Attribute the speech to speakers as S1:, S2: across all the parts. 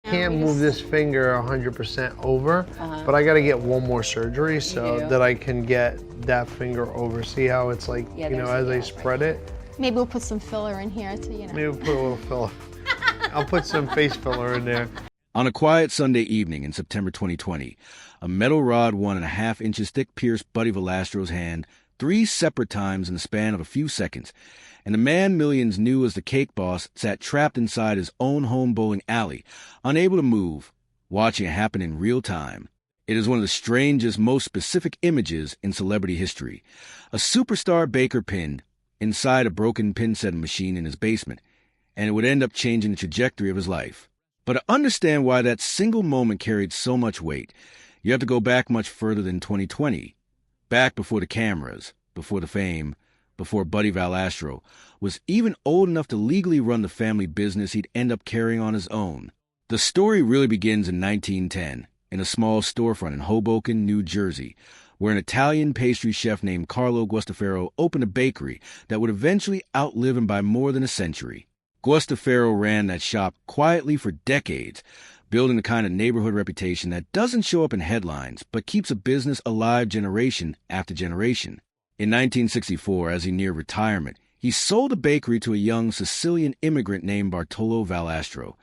S1: can't move this finger 100% over, but I gotta get one more surgery so that I can get that finger over. See how it's like, you know, as I spread it?
S2: Maybe we'll put some filler in here to,
S1: Maybe we'll put a little filler. I'll put some face filler in there.
S3: On a quiet Sunday evening in September 2020, a metal rod 1.5 inches thick pierced Buddy Valastro's hand 3 separate times in the span of a few seconds, and the man millions knew as the cake boss sat trapped inside his own home bowling alley, unable to move, watching it happen in real time. It is one of the strangest, most specific images in celebrity history. A superstar baker pinned inside a broken pinsetting machine in his basement, and it would end up changing the trajectory of his life. But to understand why that single moment carried so much weight, you have to go back much further than 2020, back before the cameras, before the fame, before Buddy Valastro was even old enough to legally run the family business he'd end up carrying on his own. The story really begins in 1910, in a small storefront in Hoboken, New Jersey, where an Italian pastry chef named Carlo Guastafaro opened a bakery that would eventually outlive him by more than a century. Guastafaro ran that shop quietly for decades, building the kind of neighborhood reputation that doesn't show up in headlines, but keeps a business alive generation after generation. In 1964, as he neared retirement, he sold a bakery to a young Sicilian immigrant named Bartolo Valastro,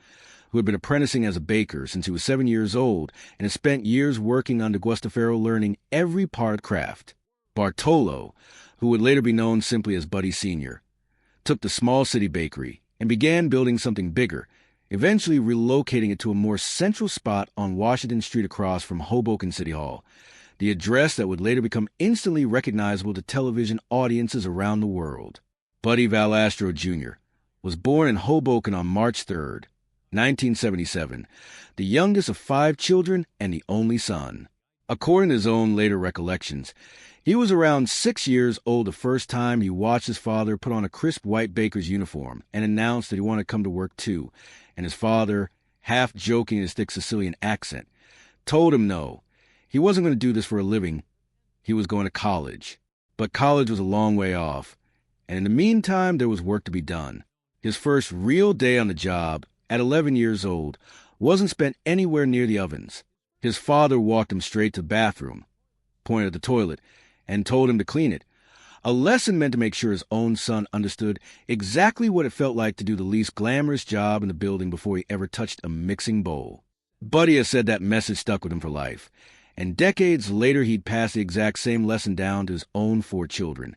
S3: who had been apprenticing as a baker since he was 7 years old and had spent years working under Guastafaro learning every part of the craft. Bartolo, who would later be known simply as Buddy Sr., took the small city bakery and began building something bigger, eventually relocating it to a more central spot on Washington Street across from Hoboken City Hall, the address that would later become instantly recognizable to television audiences around the world. Buddy Valastro Jr. was born in Hoboken on March 3rd, 1977, the youngest of 5 children and the only son. According to his own later recollections, he was around 6 years old the first time he watched his father put on a crisp white baker's uniform and announced that he wanted to come to work too, and his father, half joking in his thick Sicilian accent, told him no, he wasn't going to do this for a living, he was going to college. But college was a long way off, and in the meantime there was work to be done. His first real day on the job, at 11 years old, wasn't spent anywhere near the ovens. His father walked him straight to the bathroom, pointed at the toilet, and told him to clean it. A lesson meant to make sure his own son understood exactly what it felt like to do the least glamorous job in the building before he ever touched a mixing bowl. Buddy has said that message stuck with him for life, and decades later he'd pass the exact same lesson down to his own 4 children,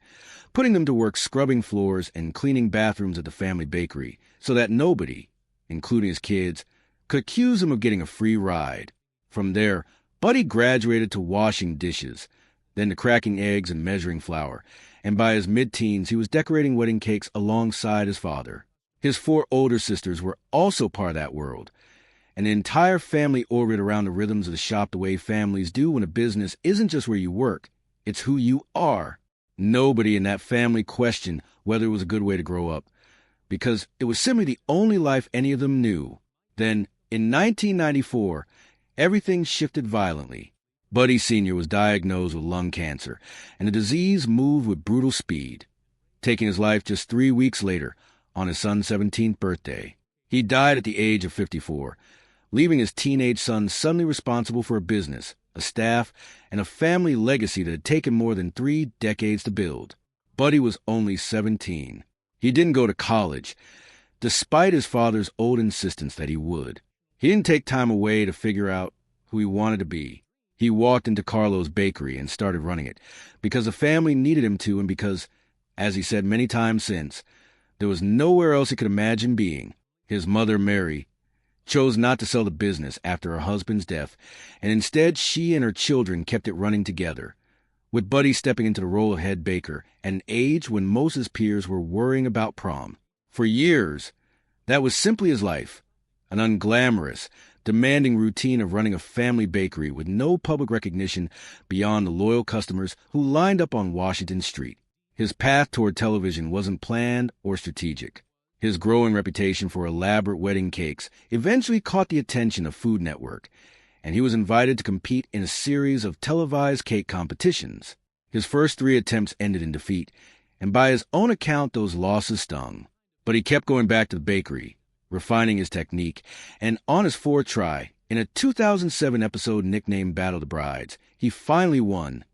S3: putting them to work scrubbing floors and cleaning bathrooms at the family bakery, so that nobody, including his kids, could accuse him of getting a free ride. From there, Buddy graduated to washing dishes, then to cracking eggs and measuring flour, and by his mid-teens he was decorating wedding cakes alongside his father. His 4 older sisters were also part of that world, and the entire family orbited around the rhythms of the shop the way families do when a business isn't just where you work, it's who you are. Nobody in that family questioned whether it was a good way to grow up, because it was simply the only life any of them knew. Then, in 1994, everything shifted violently. Buddy Sr. was diagnosed with lung cancer, and the disease moved with brutal speed, taking his life just 3 weeks later, on his son's 17th birthday. He died at the age of 54, leaving his teenage son suddenly responsible for a business, a staff, and a family legacy that had taken more than 3 decades to build. Buddy was only 17. He didn't go to college, despite his father's old insistence that he would. He didn't take time away to figure out who he wanted to be. He walked into Carlo's bakery and started running it, because the family needed him to and because, as he said many times since, there was nowhere else he could imagine being. His mother, Mary, chose not to sell the business after her husband's death, and instead she and her children kept it running together, with Buddy stepping into the role of head baker at an age when most of his peers were worrying about prom. For years, that was simply his life, an unglamorous, demanding routine of running a family bakery with no public recognition beyond the loyal customers who lined up on Washington Street. His path toward television wasn't planned or strategic. His growing reputation for elaborate wedding cakes eventually caught the attention of Food Network, and he was invited to compete in a series of televised cake competitions. His first 3 attempts ended in defeat, and by his own account those losses stung. But he kept going back to the bakery, refining his technique, and on his fourth try, in a 2007 episode nicknamed Battle of the Brides, he finally won,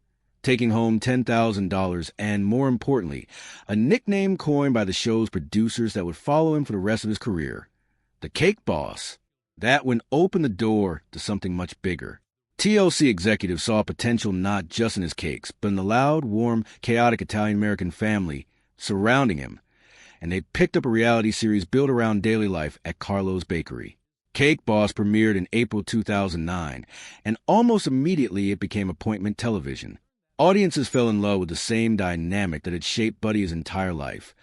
S3: taking home $10,000 and, more importantly, a nickname coined by the show's producers that would follow him for the rest of his career, the Cake Boss. That would open the door to something much bigger. TLC executives saw potential not just in his cakes, but in the loud, warm, chaotic Italian-American family surrounding him, and they picked up a reality series built around daily life at Carlo's Bakery. Cake Boss premiered in April 2009, and almost immediately it became appointment television. Audiences fell in love with the same dynamic that had shaped Buddy his entire life.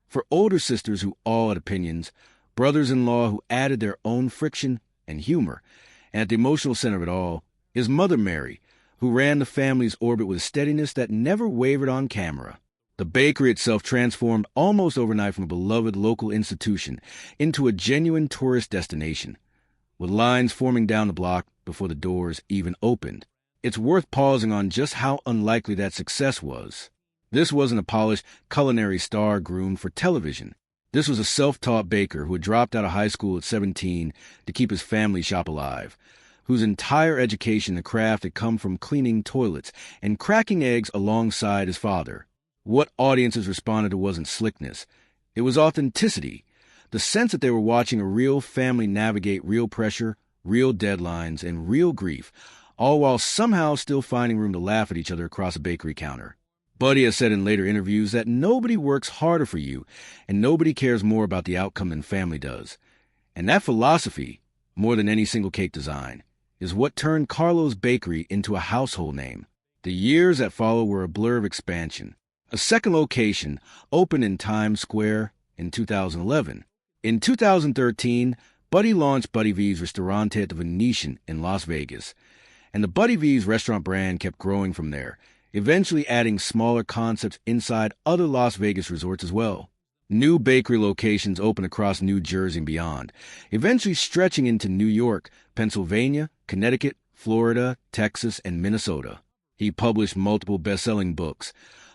S3: For older sisters who all had opinions, brothers-in-law who added their own friction and humor, and at the emotional center of it all, his mother Mary, who ran the family's orbit with a steadiness that never wavered on camera. The bakery itself transformed almost overnight from a beloved local institution into a genuine tourist destination, with lines forming down the block before the doors even opened. It's worth pausing on just how unlikely that success was. This wasn't a polished culinary star groomed for television. This was a self-taught baker who had dropped out of high school at 17 to keep his family shop alive, whose entire education in the craft had come from cleaning toilets and cracking eggs alongside his father. What audiences responded to wasn't slickness. It was authenticity, the sense that they were watching a real family navigate real pressure, real deadlines, and real grief, all while somehow still finding room to laugh at each other across a bakery counter. Buddy has said in later interviews that nobody works harder for you, and nobody cares more about the outcome than family does. And that philosophy, more than any single cake design, is what turned Carlo's Bakery into a household name. The years that followed were a blur of expansion. A second location opened in Times Square in 2011. In 2013, Buddy launched Buddy V's Ristorante at the Venetian in Las Vegas, and the Buddy V's restaurant brand kept growing from there, eventually adding smaller concepts inside other Las Vegas resorts as well. New bakery locations opened across New Jersey and beyond, eventually stretching into New York, Pennsylvania, Connecticut, Florida, Texas, and Minnesota. He published multiple best-selling books,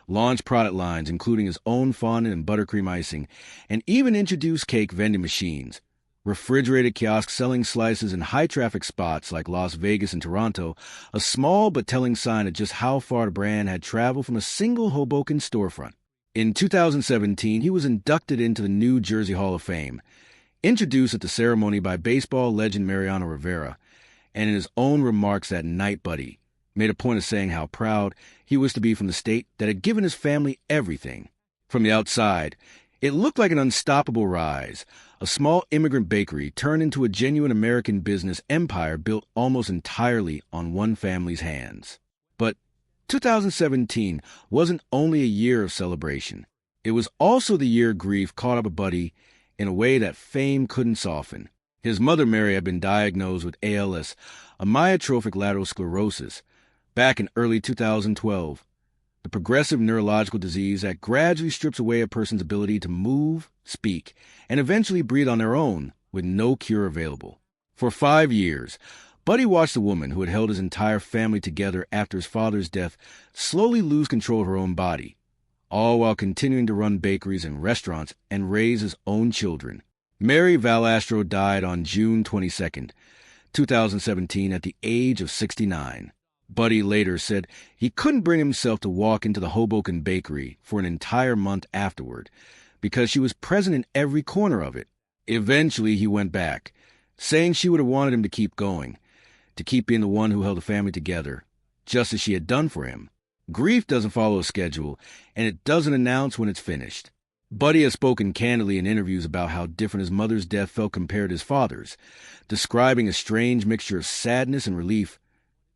S3: launched product lines including his own fondant and buttercream icing, and even introduced cake vending machines, refrigerated kiosks selling slices in high-traffic spots like Las Vegas and Toronto, a small but telling sign of just how far the brand had traveled from a single Hoboken storefront. In 2017, he was inducted into the New Jersey Hall of Fame, introduced at the ceremony by baseball legend Mariano Rivera, and in his own remarks that night, Buddy made a point of saying how proud he was to be from the state that had given his family everything. From the outside, it looked like an unstoppable rise. A small immigrant bakery turned into a genuine American business empire built almost entirely on one family's hands. But 2017 wasn't only a year of celebration. It was also the year grief caught up with Buddy in a way that fame couldn't soften. His mother Mary had been diagnosed with ALS, a myotrophic lateral sclerosis, back in early 2012. The progressive neurological disease that gradually strips away a person's ability to move, speak, and eventually breathe on their own with no cure available. For 5 years, Buddy watched the woman who had held his entire family together after his father's death slowly lose control of her own body, all while continuing to run bakeries and restaurants and raise his own children. Mary Valastro died on June 22, 2017 at the age of 69. Buddy later said he couldn't bring himself to walk into the Hoboken bakery for an entire month afterward because she was present in every corner of it. Eventually, he went back, saying she would have wanted him to keep going, to keep being the one who held the family together, just as she had done for him. Grief doesn't follow a schedule, and it doesn't announce when it's finished. Buddy has spoken candidly in interviews about how different his mother's death felt compared to his father's, describing a strange mixture of sadness and relief.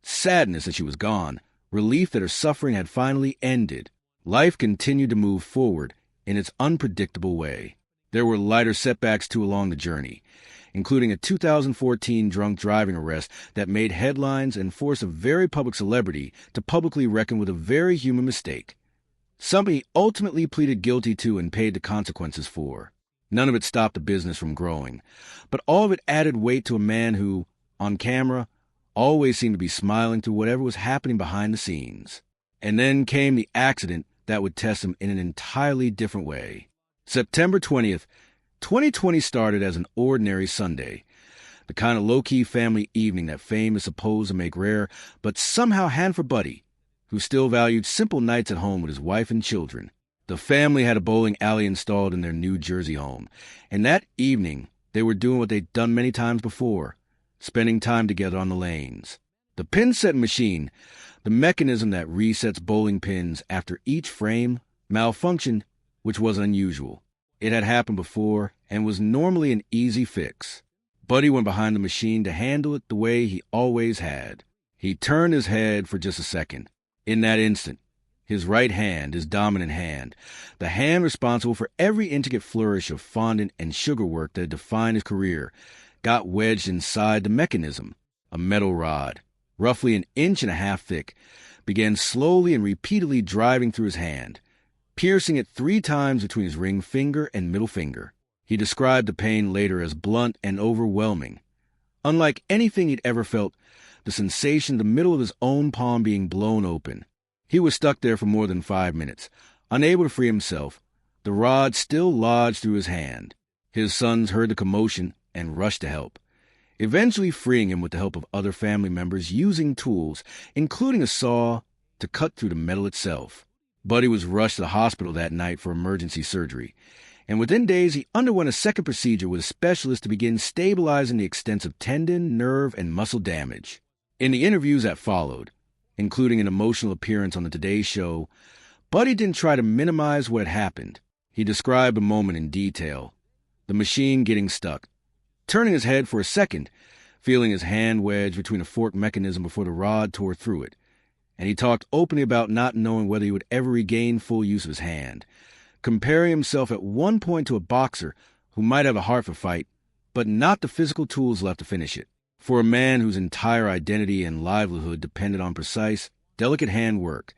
S3: Sadness that she was gone, relief that her suffering had finally ended. Life continued to move forward in its unpredictable way. There were lighter setbacks too along the journey, including a 2014 drunk driving arrest that made headlines and forced a very public celebrity to publicly reckon with a very human mistake. Something he ultimately pleaded guilty to and paid the consequences for. None of it stopped the business from growing, but all of it added weight to a man who, on camera, always seemed to be smiling through whatever was happening behind the scenes. And then came the accident that would test him in an entirely different way. September 20th, 2020 started as an ordinary Sunday, the kind of low-key family evening that fame is supposed to make rare, but somehow had for Buddy, who still valued simple nights at home with his wife and children. The family had a bowling alley installed in their New Jersey home, and that evening they were doing what they'd done many times before, spending time together on the lanes. The pinset machine, the mechanism that resets bowling pins after each frame, malfunctioned, which was unusual. It had happened before and was normally an easy fix. Buddy went behind the machine to handle it the way he always had. He turned his head for just a second. In that instant, his right hand, his dominant hand, the hand responsible for every intricate flourish of fondant and sugar work that had defined his career, got wedged inside the mechanism. A metal rod, roughly 1.5 inches thick, began slowly and repeatedly driving through his hand, piercing it 3 times between his ring finger and middle finger. He described the pain later as blunt and overwhelming. Unlike anything he'd ever felt, the sensation in the middle of his own palm being blown open. He was stuck there for more than 5 minutes, unable to free himself, the rod still lodged through his hand. His sons heard the commotion and rushed to help, eventually freeing him with the help of other family members using tools, including a saw, to cut through the metal itself. Buddy was rushed to the hospital that night for emergency surgery, and within days he underwent a second procedure with a specialist to begin stabilizing the extensive tendon, nerve, and muscle damage. In the interviews that followed, including an emotional appearance on the Today Show, Buddy didn't try to minimize what had happened. He described the moment in detail, the machine getting stuck, turning his head for a second, feeling his hand wedged between a fork mechanism before the rod tore through it. And he talked openly about not knowing whether he would ever regain full use of his hand, comparing himself at one point to a boxer who might have a heart for fight, but not the physical tools left to finish it. For a man whose entire identity and livelihood depended on precise, delicate hand work,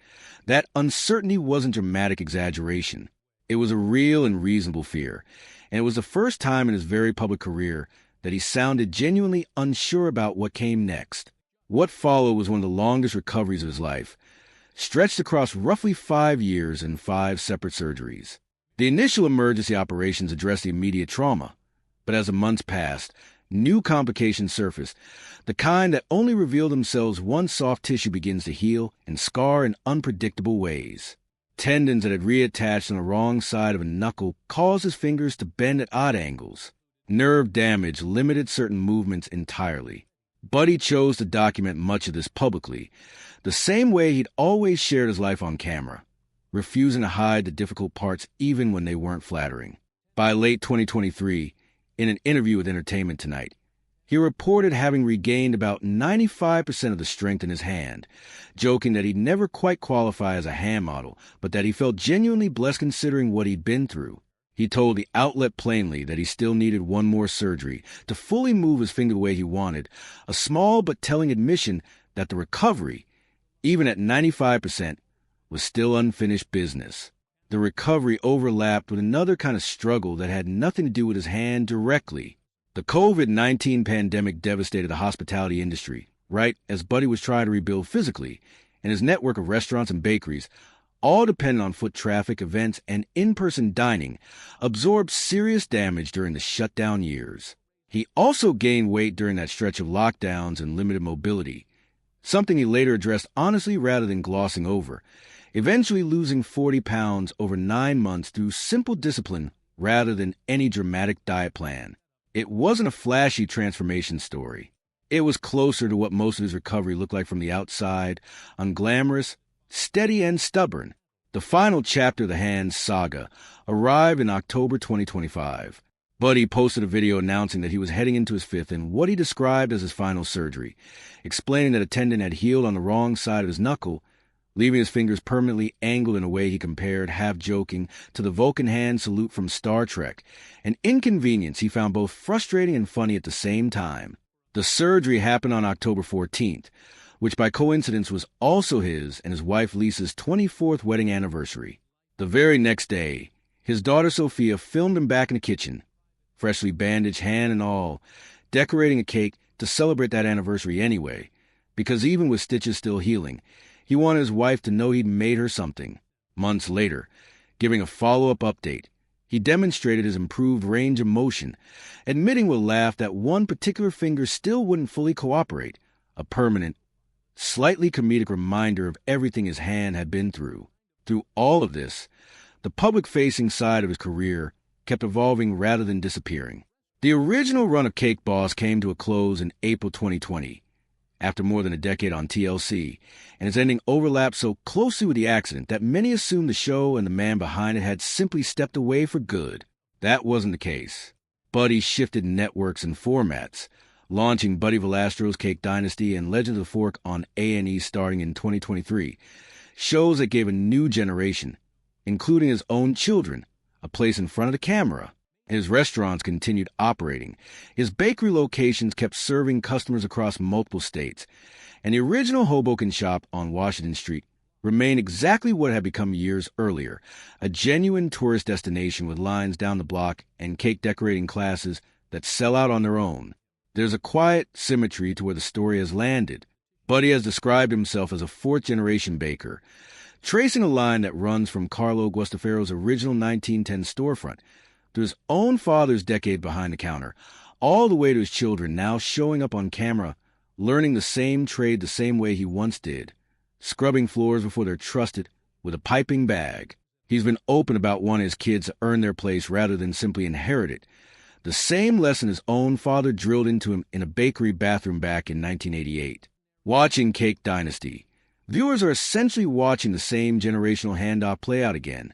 S3: that uncertainty wasn't dramatic exaggeration. It was a real and reasonable fear, and it was the first time in his very public career that he sounded genuinely unsure about what came next. What followed was one of the longest recoveries of his life, stretched across roughly 5 years and 5 separate surgeries. The initial emergency operations addressed the immediate trauma, but as the months passed, new complications surfaced, the kind that only reveal themselves once soft tissue begins to heal and scar in unpredictable ways. Tendons that had reattached on the wrong side of a knuckle caused his fingers to bend at odd angles. Nerve damage limited certain movements entirely. Buddy chose to document much of this publicly, the same way he'd always shared his life on camera, refusing to hide the difficult parts even when they weren't flattering. By late 2023, in an interview with Entertainment Tonight, he reported having regained about 95% of the strength in his hand, joking that he'd never quite qualify as a hand model, but that he felt genuinely blessed considering what he'd been through. He told the outlet plainly that he still needed one more surgery to fully move his finger the way he wanted, a small but telling admission that the recovery, even at 95%, was still unfinished business. The recovery overlapped with another kind of struggle that had nothing to do with his hand directly. The COVID-19 pandemic devastated the hospitality industry, right as Buddy was trying to rebuild physically, and his network of restaurants and bakeries, all dependent on foot traffic, events, and in-person dining, absorbed serious damage during the shutdown years. He also gained weight during that stretch of lockdowns and limited mobility, something he later addressed honestly rather than glossing over, eventually losing 40 pounds over 9 months through simple discipline rather than any dramatic diet plan. It wasn't a flashy transformation story. It was closer to what most of his recovery looked like from the outside, unglamorous, steady, and stubborn. The final chapter of the Hands saga arrived in October 2025. Buddy posted a video announcing that he was heading into his 5th and what he described as his final surgery, explaining that a tendon had healed on the wrong side of his knuckle, leaving his fingers permanently angled in a way he compared, half-joking, to the Vulcan hand salute from Star Trek, an inconvenience he found both frustrating and funny at the same time. The surgery happened on October 14th, which by coincidence was also his and his wife Lisa's 24th wedding anniversary. The very next day, his daughter Sophia filmed him back in the kitchen, freshly bandaged hand and all, decorating a cake to celebrate that anniversary anyway, because even with stitches still healing, he wanted his wife to know he'd made her something. Months later, giving a follow-up update, He demonstrated his improved range of motion, admitting with a laugh that one particular finger still wouldn't fully cooperate, a permanent, slightly comedic reminder of everything his hand had been through. Through all of this, the public-facing side of his career kept evolving rather than disappearing. The original run of Cake Boss came to a close in April 2020, after more than a decade on TLC, and its ending overlapped so closely with the accident that many assumed the show and the man behind it had simply stepped away for good. That wasn't the case. Buddy shifted networks and formats, launching Buddy Valastro's Cake Dynasty and Legends of the Fork on A&E starting in 2023, shows that gave a new generation, including his own children, a place in front of the camera. His restaurants continued operating. His bakery locations kept serving customers across multiple states. And the original Hoboken shop on Washington Street remained exactly what it had become years earlier, a genuine tourist destination with lines down the block and cake decorating classes that sell out on their own. There's a quiet symmetry to where the story has landed. Buddy has described himself as a fourth-generation baker, tracing a line that runs from Carlo Guastaferro's original 1910 storefront to his own father's decade behind the counter, all the way to his children now showing up on camera, learning the same trade the same way he once did, scrubbing floors before they're trusted with a piping bag. He's been open about wanting his kids to earn their place rather than simply inherit it, the same lesson his own father drilled into him in a bakery bathroom back in 1988. Watching Cake Dynasty, viewers are essentially watching the same generational handoff play out again,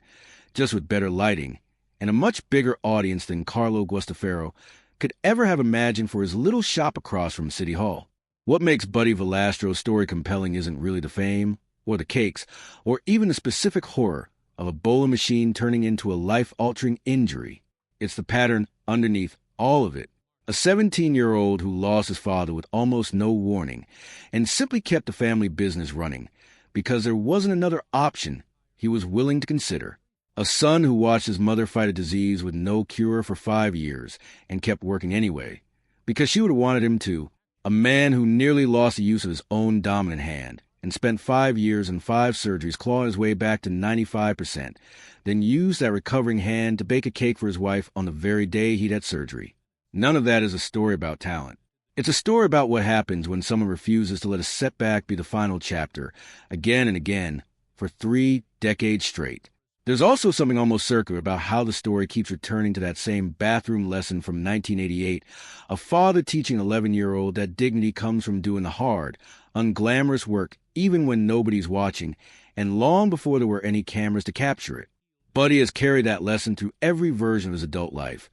S3: just with better lighting and a much bigger audience than Carlo Guastaferro could ever have imagined for his little shop across from City Hall. What makes Buddy Valastro's story compelling isn't really the fame, or the cakes, or even the specific horror of a bowling machine turning into a life-altering injury. It's the pattern underneath all of it. A 17-year-old who lost his father with almost no warning and simply kept the family business running because there wasn't another option he was willing to consider. A son who watched his mother fight a disease with no cure for 5 years and kept working anyway, because she would have wanted him to. A man who nearly lost the use of his own dominant hand and spent 5 years and 5 surgeries clawing his way back to 95%, then used that recovering hand to bake a cake for his wife on the very day he'd had surgery. None of that is a story about talent. It's a story about what happens when someone refuses to let a setback be the final chapter, again and again, for 3 decades straight. There's also something almost circular about how the story keeps returning to that same bathroom lesson from 1988, a father teaching an 11-year-old that dignity comes from doing the hard, unglamorous work even when nobody's watching, and long before there were any cameras to capture it. Buddy has carried that lesson through every version of his adult life,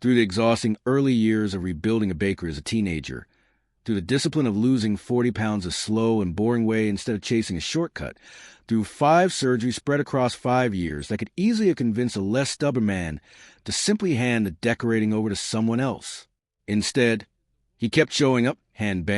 S3: through the exhausting early years of rebuilding a bakery as a teenager, through the discipline of losing 40 pounds a slow and boring way instead of chasing a shortcut, through 5 surgeries spread across 5 years that could easily have convinced a less stubborn man to simply hand the decorating over to someone else. Instead, he kept showing up, hand band